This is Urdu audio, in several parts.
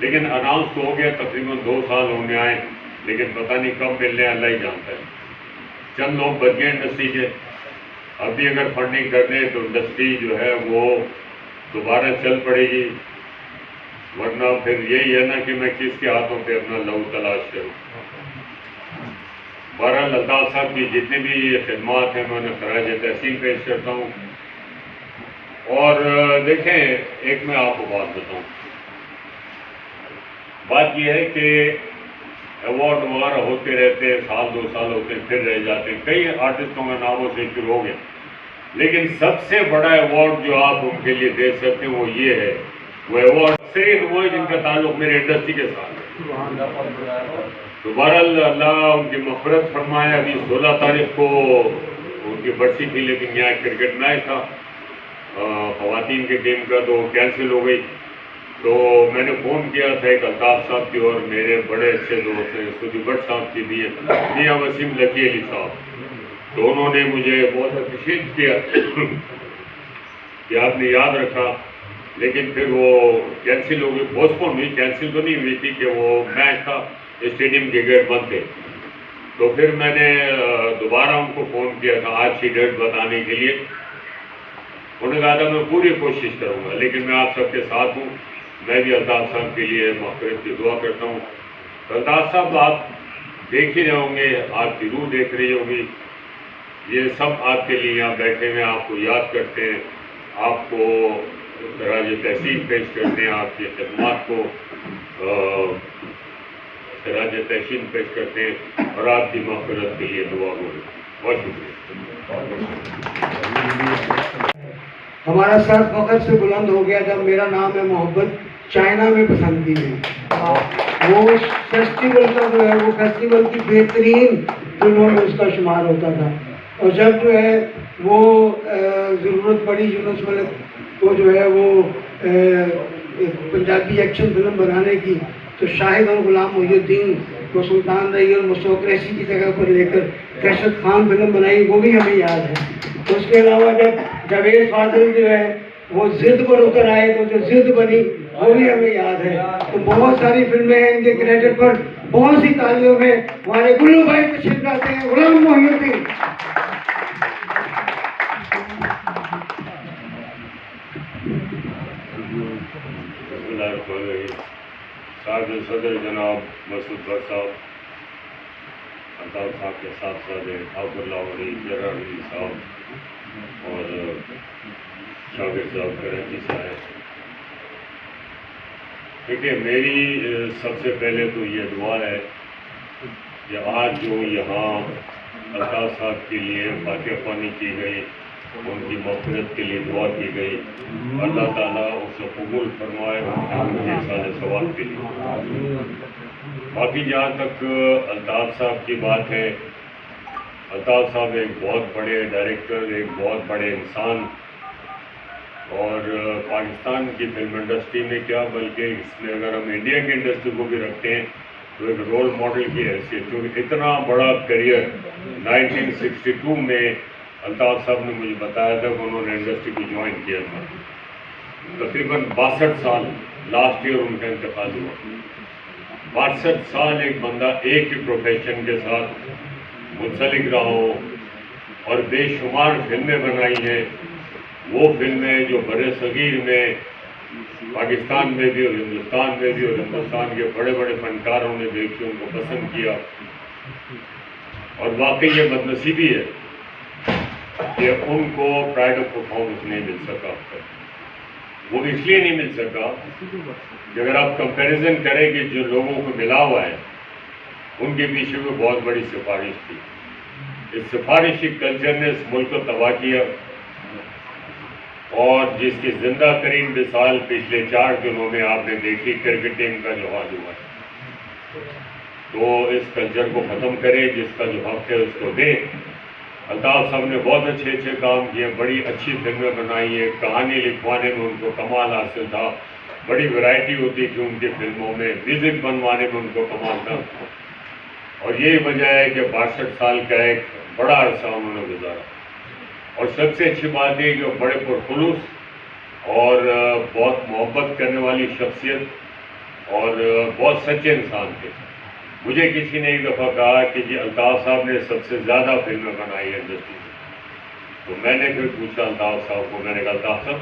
لیکن اناؤنس تو ہو گیا، تقریباً 2 سال ہونے آئے، لیکن پتہ نہیں کب ملنے، اللہ ہی جانتا ہے۔ چند لوگ بچ گئے انڈسٹری کے، اب بھی اگر فنڈنگ کر دیں تو انڈسٹری جو ہے وہ دوبارہ چل پڑے گی، ورنہ پھر یہی ہے نا کہ میں کس کے ہاتھوں پہ اپنا لہو تلاش کروں۔ بہرحال الطاف صاحب کی جتنی بھی خدمات ہیں میں انہیں خراج تحسین پیش کرتا ہوں۔ اور دیکھیں، ایک میں آپ کو بات بتاؤں، بات یہ ہے کہ ایوارڈ وغیرہ ہوتے رہتے ہیں، سال 2 سال ہوتے ہیں پھر رہ جاتے ہیں، کئی آرٹسٹوں کا ناموں سے شروع ہو گیا، لیکن سب سے بڑا ایوارڈ جو آپ ان کے لیے دے سکتے ہیں وہ یہ ہے، وہ ایوارڈ صرف وہ ہے جن کا تعلق میرے انڈسٹری کے ساتھ ہے۔ تو بہرحال اللہ ان کی مغفرت فرمائے۔ ابھی 16 تاریخ کو ان کی برسی تھی، لیکن یہاں کرکٹ میچ تھا خواتین کی ٹیم کا، تو کینسل ہو گئی۔ تو میں نے فون کیا تھا ایک الطاف صاحب کی اور میرے بڑے اچھے دوست ہیں سودی بٹ صاحب کی بھی ہے، میاں وسیم لکی علی صاحب، تو انہوں نے مجھے بہت اپریشیٹ کیا کہ آپ نے یاد رکھا، لیکن پھر وہ کینسل ہو گئی، پوسٹ پون ہوئی، کینسل تو نہیں ہوئی تھی کہ وہ میچ تھا، اسٹیڈیم کے گیٹ بند تھے۔ تو پھر میں نے دوبارہ ان کو فون کیا تھا آج کی ڈیٹ بتانے کے لیے، انہوں نے کہا تھا میں پوری کوشش کروں گا، لیکن میں آپ سب کے ساتھ ہوں۔ میں بھی الطاف صاحب کے لیے مغفرت کی دعا کرتا ہوں۔ الطاف صاحب آپ دیکھ ہی رہے ہوں گے، آپ کی روح دیکھ رہی ہوگی، یہ سب آپ کے لیے یہاں بیٹھے ہوئے آپ کو یاد کرتے ہیں، آپ کو خراج تحسین پیش کرتے ہیں، آپ کی خدمات کو خراج تحسین پیش کرتے ہیں اور آپ کی مغفرت کے لیے دعا ہو۔ بہت شکریہ۔ ہمارا سر فخر سے بلند ہو گیا جب میرا نام ہے محبت چائنا میں پسندی ہے۔ وہ فیسٹیول کا جو ہے وہ فیسٹیول کی بہترین فلموں میں اس کا شمار ہوتا تھا، اور جب جو ہے وہ ضرورت پڑی یونس ملک کو جو ہے وہ پنجابی ایکشن فلم بنانے کی، تو شاہد اور غلام محی الدین کو سلطان رئی اور مشتاق ریشی کی جگہ پر لے کر دہشت خان فلم بنائی، وہ بھی ہمیں یاد ہے۔ اس کے علاوہ جب جاوید فاضل جو ہے وہ ضد پر اتر آئے تو جو ضد بنی وہ بھی ہمیں یاد ہے۔ تو بہت ساری فلمیں ہیں، ان کے کریڈٹ پر بہت سی تالیوں میں ہمارے گلو بھائی تشریف لاتے ہیں، غلام محی الدین۔ صاحب صدر جناب مسعود بٹ صاحب، الطاف صاحب کے ساتھ ساتھ عبداللہ علی جرار علی صاحب اور شاگر صاحب کراچی سے آئے۔ دیکھیے، میری سب سے پہلے تو یہ دعا ہے کہ آج جو یہاں الطاف صاحب کے لیے فاتحہ خوانی کی گئی، ان کی مغفرت کے لیے دعا کی گئی، اللہ تعالیٰ اسے قبول فرمائے ان کے سال ثواب کے لیے۔ باقی جہاں تک الطاف صاحب کی بات ہے، الطاف صاحب ایک بہت بڑے ڈائریکٹر، ایک بہت بڑے انسان، اور پاکستان کی فلم انڈسٹری میں کیا بلکہ اس میں اگر ہم انڈیا کی انڈسٹری کو بھی رکھتے ہیں تو ایک رول ماڈل کی حیثیت، کیونکہ اتنا بڑا کریئر 1962 میں الطاف صاحب نے مجھے بتایا تھا کہ انہوں نے انڈسٹری کو جوائن کیا تھا، تقریباً 62 سال، لاسٹ ایئر ان کا انتقال ہوا۔ 62 سال ایک بندہ ایک ہی پروفیشن کے ساتھ منسلک رہا ہو اور بے شمار فلمیں بنائی ہیں، وہ فلمیں جو برِ صغیر میں پاکستان میں بھی اور ہندوستان میں بھی اور ہندوستان کے بڑے بڑے فنکاروں نے دیکھی، ان کو پسند کیا، اور واقعی یہ بدنصیبی ہے کہ ان کو پرائڈ آف پرفارمنس نہیں مل سکا۔ وہ اس لیے نہیں مل سکا کہ اگر آپ کمپیریزن کریں کہ جو لوگوں کو ملا ہوا ہے ان کے پیچھے میں بہت بڑی سفارش تھی۔ اس سفارشی کلچر نے اس ملک کو تباہ کیا، اور جس کی زندہ ترین مثال پچھلے 4 دنوں میں آپ نے دیکھی کرکٹ ٹیم کا جو حال ہوا ہے۔ تو اس کلچر کو ختم کرے، جس کا جو حق ہے اس کو دے۔ الطاف صاحب نے بہت اچھے اچھے کام کیے، بڑی اچھی فلمیں بنائی ہیں، کہانی لکھوانے میں ان کو کمال حاصل تھا، بڑی ورائٹی ہوتی تھی ان کی فلموں میں، میوزک بنوانے میں ان کو کمال تھا، اور یہی وجہ ہے کہ 62 سال کا ایک بڑا عرصہ انہوں نے گزارا۔ اور سب سے اچھی بات یہ کہ وہ بڑے پرخلوص اور بہت محبت کرنے والی شخصیت، اور بہت سچے انسان تھے. مجھے کسی نے ایک دفعہ کہا کہ جی الطاف صاحب نے سب سے زیادہ فلمیں بنائی ہیں انڈسٹری میں. تو میں نے پھر پوچھا الطاف صاحب کو, میں نے کہا الطاف صاحب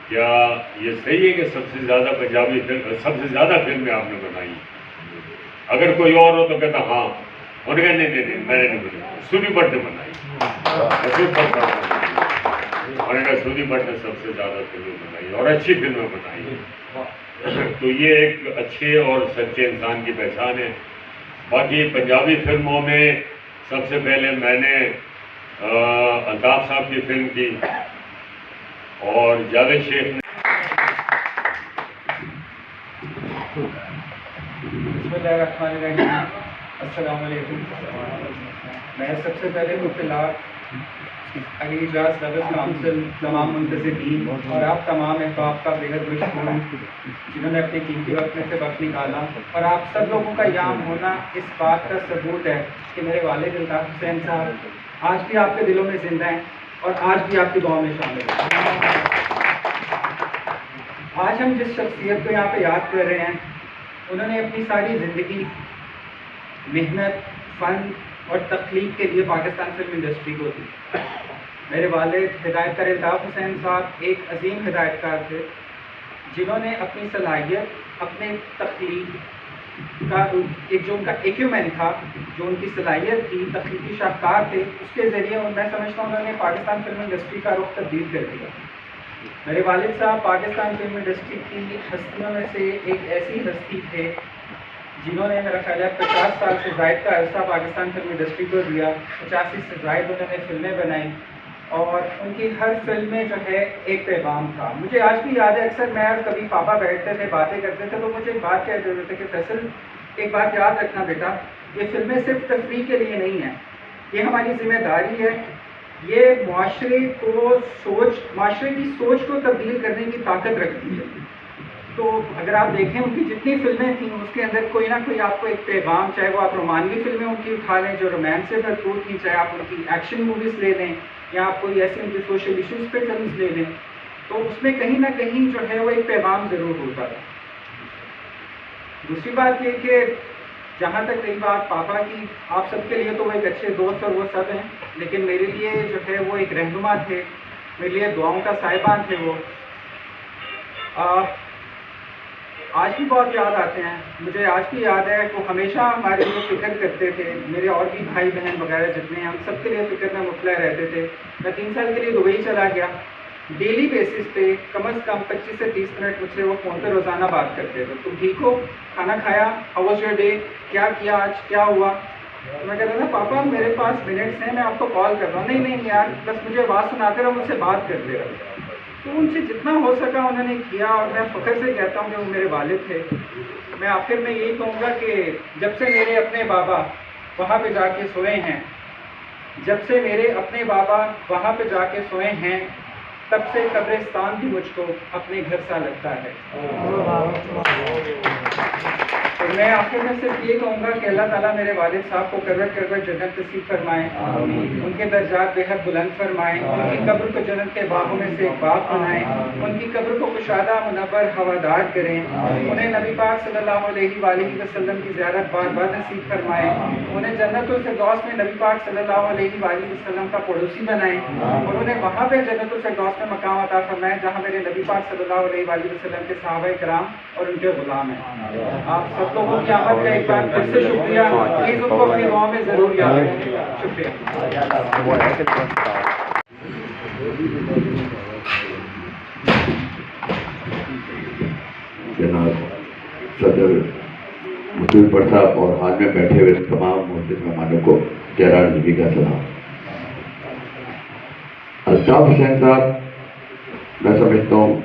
کیا یہ صحیح ہے کہ سب سے زیادہ پنجابی فلم سب سے زیادہ فلمیں آپ نے بنائی ہیں؟ اگر کوئی اور ہو تو کہتا ہاں. انہوں نے کہا نہیں میں نے نہیں بنائی, سونی بٹ نے بنائی. میں نے کہا سونی بٹ نے سب سے زیادہ فلمیں بنائی اور اچھی فلمیں بنائی ہیں. تو یہ ایک اچھے اور سچے انسان کی پہچان ہے. باقی پنجابی فلموں میں سب سے پہلے میں نے الطاف صاحب کی فلم کی اور جاوید شیخ نے. بسم اللہ الرحمن الرحیم. السلام علیکم. میں سب سے پہلے مطلعات علی اجاز لفظ کونسل, تمام منتظمین اور آپ تمام احباب کا بےحد مشکور ہوں جنہوں نے اپنے قیمتی وقت میں سے وقت نکالا. اور آپ سب لوگوں کا یہاں ہونا اس بات کا ثبوت ہے کہ میرے والد الطاف حسین صاحب آج بھی آپ کے دلوں میں زندہ ہیں اور آج بھی آپ کی دعاؤں میں شامل ہیں. آج ہم جس شخصیت کو یہاں پہ یاد کر رہے ہیں انہوں نے اپنی ساری زندگی محنت, فن اور تخلیق کے لیے پاکستان فلم انڈسٹری کو دی. میرے والد ہدایت کار الطاف حسین صاحب ایک عظیم ہدایت کار تھے جنہوں نے اپنی صلاحیت, اپنے تخلیق کا ایک جو ان کا ایکیومین تھا, جو ان کی صلاحیت تھی, تخلیقی شاہکار تھے, اس کے ذریعے میں سمجھتا ہوں انہوں نے پاکستان فلم انڈسٹری کا رخ تبدیل کر دیا. میرے والد صاحب پاکستان فلم انڈسٹری کی ہستیوں میں سے ایک ایسی ہستی تھے جنہوں نے میرا خیال ہے 50 سال سے زائد کا عرصہ پاکستان فلم انڈسٹری کو دیا. 85 سے زائد انہوں نے فلمیں بنائیں اور ان کی ہر فلم میں جو ہے ایک پیغام تھا. مجھے آج بھی یاد ہے, اکثر میں اور کبھی پاپا بیٹھتے تھے باتیں کرتے تھے تو مجھے ایک بات کہہ دیتے تھے کہ فیصل ایک بات یاد رکھنا بیٹا, یہ فلمیں صرف تفریح کے لیے نہیں ہیں, یہ ہماری ذمہ داری ہے, یہ معاشرے کی سوچ کو تبدیل کرنے کی طاقت رکھتی ہے. تو اگر آپ دیکھیں ان کی جتنی فلمیں تھیں اس کے اندر کوئی نہ کوئی آپ کو ایک پیغام, چاہے وہ آپ رومانوی فلمیں ان کی اٹھا لیں جو رومانس سے بھرپور تھیں, چاہے آپ ان کی ایکشن موویز لے لیں یا آپ کوئی ایسی ان کی سوشل ایشوز پہ فلمز لے لیں, تو اس میں کہیں نہ کہیں جو ہے وہ ایک پیغام ضرور ہوتا ہے. دوسری بات یہ کہ جہاں تک رہی بات پاپا کی, آپ سب کے لیے تو وہ ایک اچھے دوست اور وہ سب ہیں, لیکن میرے لیے جو ہے وہ ایک رہنما تھے, میرے لیے دعاؤں کا صاحبان تھے. وہ آج بھی بہت یاد آتے ہیں. مجھے آج بھی یاد ہے کہ وہ ہمیشہ ہمارے لیے فکر کرتے تھے. میرے اور بھی بھائی بہن وغیرہ جتنے ہیں ہم سب کے لیے فکر میں مطلع رہتے تھے. میں 3 سال کے لیے دبئی چلا گیا. ڈیلی بیسس پہ کم از کم 25 سے 30 منٹ مجھ سے وہ فون پہ روزانہ بات کرتے تھے. تم ٹھیک ہو, کھانا کھایا, ہاؤ واز یور ڈے, کیا کیا آج, کیا ہوا. تو میں کہتا تھا پاپا میرے پاس منٹس ہیں, میں آپ کو کال کر رہا ہوں. نہیں یار, بس مجھے آواز سناتے رہو, مجھ سے بات کرتے رہو. تو ان سے جتنا ہو سکا انہوں نے کیا اور میں فخر سے کہتا ہوں کہ وہ میرے والد تھے. میں آخر میں یہی کہوں گا کہ جب سے میرے اپنے بابا وہاں پہ جا کے سوئے ہیں, جب سے میرے اپنے بابا وہاں پہ جا کے سوئے ہیں, تب سے قبرستان بھی مجھ کو اپنے گھر سا لگتا ہے. تو میں آخر میں صرف یہ کہوں گا کہ اللہ تعالیٰ میرے والد صاحب کو کروٹ کروٹ جنت نصیب فرمائیں, ان کے درجات بے حد بلند فرمائیں, ان کی قبر کو جنت کے باغوں میں سے ایک باغ بنائیں, ان کی قبر کو کشادہ منور ہوادار کریں, انہیں نبی پاک صلی اللہ علیہ وآلہ وسلم کی زیارت بار بار نصیب فرمائیں, انہیں جنت الفردوس میں نبی پاک صلی اللہ علیہ وآلہ وسلم کا پڑوسی بنائیں, اور انہیں وہاں پہ جنت الفردوس میں مقام عطا فرمائیں جہاں میرے نبی پاک صلی اللہ علیہ وآلہ وسلم کے صحابہ کرام اور ان کے غلام ہیں. آپ سب لوگوں کی آمد کا ایک بار پھر سے شکریہ. پلیز ان کو اپنی دعاؤں میں ضرور یاد رکھیں. شکریہ. جناب صدر مطلوب پر صاحب اور حال میں بیٹھے ہوئے تمام معزز مہمانوں کو جرار نبی کا سلام. الطاف حسین صاحب میں سمجھتا ہوں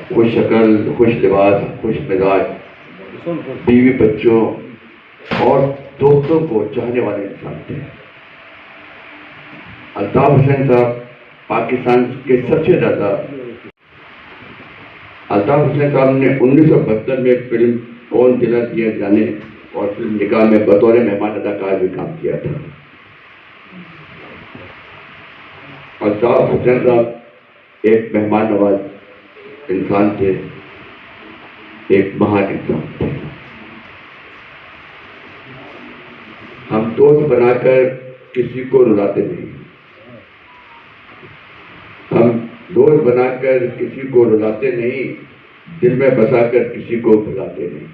خوش شکل, خوش لباس, خوش مزاج, بیوی بچوں اور دوستوں کو چاہنے والے انسان تھے. الطاف حسین صاحب پاکستان کے سب سے زیادہ, الطاف حسین صاحب نے 1972 میں فلم کون دلا دیا جانے اور فلم نکاح میں بطور مہمان اداکار بھی کام کیا تھا. الطاف حسین صاحب ایک مہمان نواز انسان تھے. ایک مہان انسان تھے. ہم دوست بنا کر کسی کو رلاتے نہیں, ہم دوست بنا کر کسی کو رلاتے نہیں, دل میں بسا کر کسی کو بھلاتے نہیں.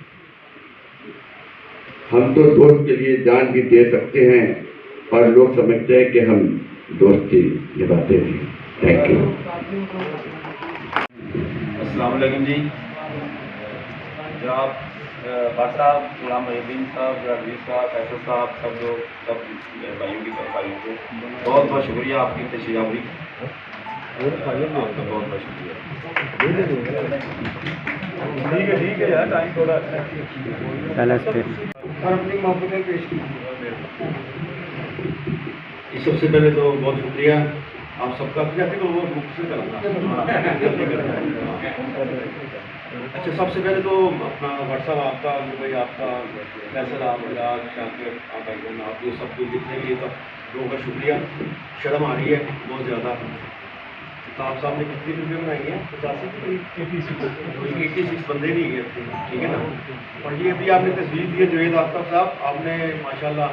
ہم تو دوست کے لیے جان بھی دے سکتے ہیں, پر لوگ سمجھتے ہیں کہ ہم دوستی نبھاتے نہیں. Thank you. السلام علیکم جی. جناب بٹ صاحب, غلام محی الدین صاحب, عزیز صاحب, فیصل صاحب, سب لوگ, سب بھائیوں کی طرف بھائیوں کو بہت بہت شکریہ آپ کی تشریف آوری. آپ کا بہت بہت شکریہ. ٹھیک ہے یار, ٹائم تھوڑا اور اپنی محبتیں پیش کی. سب سے پہلے تو بہت شکریہ آپ سب کا. وہ بک سے کرنا. اچھا, سب سے پہلے تو اپنا واٹس ایپ آپ کا, بھائی آپ کا, فیصل آپ, راج, شاکر, آپ بھائی جان, آپ جو سب کچھ جتنے بھی سب لوگوں کا شکریہ. شرم آ رہی ہے بہت زیادہ. تو آپ صاحب نے کتنی فلمیں بنائی ہیں؟ 86 بندے نہیں گئے تھے, ٹھیک ہے نا. اور یہ ابھی آپ نے تصویر دی ہے جوید آفتاب صاحب, آپ نے ماشاءاللہ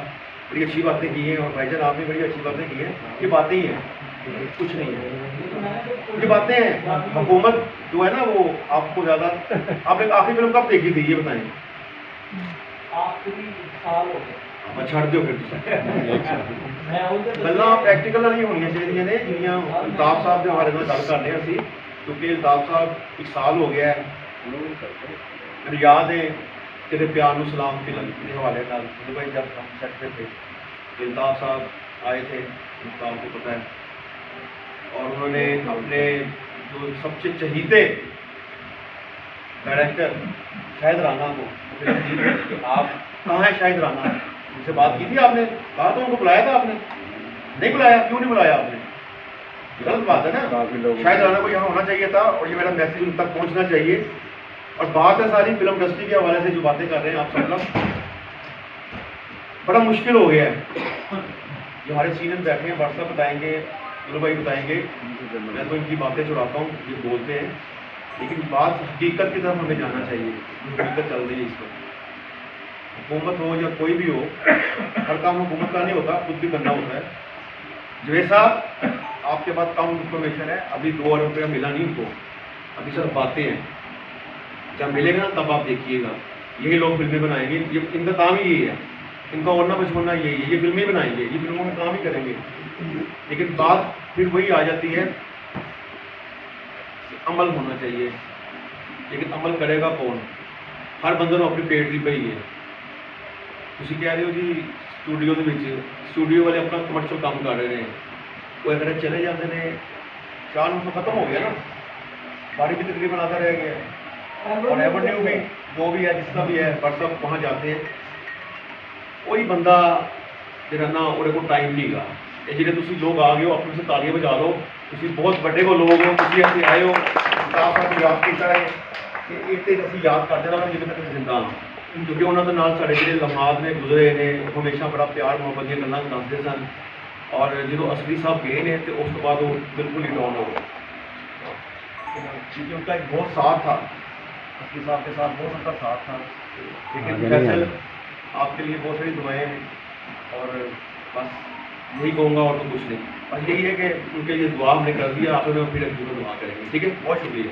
بڑی اچھی باتیں کی ہیں, اور بھائی جان آپ نے بڑی اچھی باتیں کی ہیں. یہ باتیں ہی ہیں, کچھ نہیں ہے, یہ باتیں ہیں. حکومت جو ہے نا وہ آپ کو زیادہ. آپ نے آخری فلم کب دیکھی تھی یہ بتائیں؟ چھڑ دو پھر گلا پریکٹیکل والی ہونی چاہیے نے, جنیاں الطاف صاحب کے بارے میں گل کر رہے ہیں اسی, کیونکہ الطاف صاحب 1 سال ہو گیا ہے. میری یاد ہے تیرے پیار نو سلام فلم کے حوالے نال بھائی جب ہم سیٹ پہ تھے تو الطاف صاحب آئے تھے, الطاف کو پتہ ہے, اور انہوں نے اپنے جو سب سے چہیتے ڈائریکٹر شاہد رانا کو کہ آپ کہاں ہیں شاہد رانا, ان سے بات کی تھی آپ نے, کہا تو ان کو بلایا تھا آپ نے, نہیں بلایا, کیوں نہیں بلایا آپ نے؟ غلط بات ہے نا. شاہد رانا کو یہاں ہونا چاہیے تھا, اور یہ میرا میسیج ان تک پہنچنا چاہیے. اور بات ہے ساری فلم انڈسٹری کے حوالے سے جو باتیں کر رہے ہیں آپ سب لوگ, بڑا مشکل ہو گیا ہے. جو ہمارے سینئر بیٹھے ہیں واٹس ایپ بتائیں گے, چلو بھائی بتائیں گے, میں تو ان کی باتیں چڑھاتا ہوں, یہ بولتے ہیں, لیکن بات حقیقت کی طرف ہمیں جانا چاہیے. حقیقت چل رہی ہے اس وقت, حکومت ہو یا کوئی بھی ہو, ہر کام حکومت کا نہیں ہوتا, خود بھی کرنا ہوتا ہے. جوید صاحب آپ کے پاس کم انفارمیشن ہے, ابھی 2 ارب روپیہ ملا نہیں ان کو, ابھی صرف باتیں ہیں. جب ملے گا نا تب آپ دیکھیے گا, یہی لوگ فلمیں بنائیں گے. یہ ان کا کام ہی یہی ہے, ان کا اڑنا بچھوڑنا یہی ہے, یہ فلمیں بنائیں گے, یہ فلموں میں کام ہی کریں گے. لیکن بات پھر وہی آ جاتی ہے, عمل ہونا چاہیے. لیکن عمل کرے گا کون؟ ہر بندے اپنی پیٹ کی پئی ہے. تھی کہہ رہے ہو جی اسٹوڈیو والے اپنا کمرشل کام کر رہے ہیں, وہ اگر چلے جاتے ہیں, شاہ تو ختم ہو گیا نا, باری بھی تقریباً آتا رہ گیا ہے, اور ایونیو بھی جو بھی ہے جس کا بھی ہے, بٹ سب وہاں جاتے ہیں. کوئی بندہ جہاں نا وہ کو ٹائم نہیں گا. یہ جہاں تھی لوگ آ گئے ہو اپنے سے تالیاں بجا لو, تھی بہت بڑے کو لوگ ہو, تھی ایسے آئے ہو, آپ یاد کیا ہے کہ یہ اسی یاد کرتے رہنا جب تک زندہ ہاں, کیونکہ انہوں کے نال سارے جڑے لمحات نے گزرے نے, ہمیشہ بڑا پیار محبت دیا گلیں دستے سن. اور جب اصلی صاحب گئے ہیں تو اس کے بعد وہ بالکل ہی ڈاؤن ہو گئے, کیونکہ ان کا ایک بہت ساتھ تھا, اصلی صاحب کے ساتھ بہت ان کا ساتھ تھا. لیکن فیصل آپ کے لیے بہت ساری دعائیں ہیں, اور بس یہی کہوں گا, اور تو کچھ نہیں. بس یہی ہے کہ ان کے لیے دعا ہم نے کر دیا, آپ نے پھر دعا کریں گے. ٹھیک ہے, بہت شکریہ.